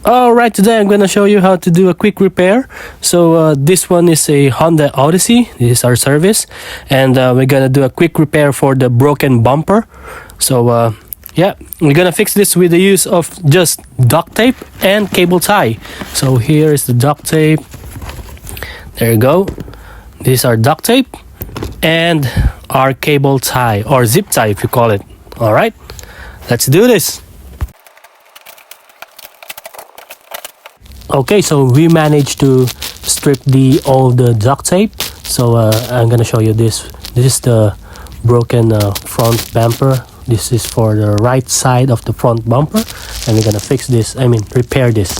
Alright, today I'm gonna show you how to do a quick repair. So this one is a Honda Odyssey. This is our service, and we're gonna do a quick repair for the broken bumper. So yeah, we're gonna fix this with the use of just duct tape and cable tie. So here is the duct tape. There you go. This is our duct tape and our cable tie, or zip tie if you call it. Alright, let's do this. Okay, so we managed to strip all the duct tape. So I'm gonna show you this. This is the broken front bumper. This is for the right side of the front bumper, and we're gonna fix this. Repair this.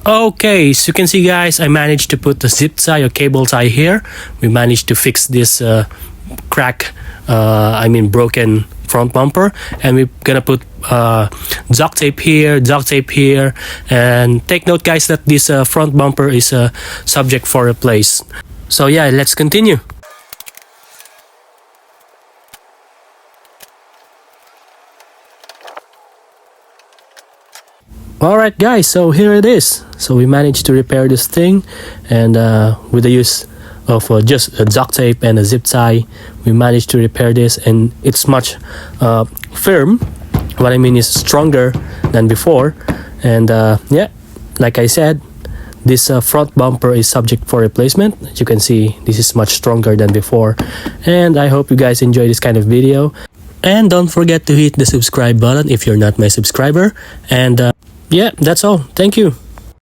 Okay, so you can see, guys, I managed to put the zip tie or cable tie here. We managed to fix this broken front bumper, and we're gonna put duct tape here, and take note, guys, that this front bumper is subject for replace. So yeah, let's continue. Alright, guys, so here it is. So we managed to repair this thing, and with the use of just a duct tape and a zip tie, we managed to repair this, and it's much firm. What I mean is stronger than before. And yeah, like I said, this front bumper is subject for replacement. As you can see, this is much stronger than before, and I hope you guys enjoy this kind of video. And don't forget to hit the subscribe button if you're not my subscriber. And yeah, that's all. Thank you.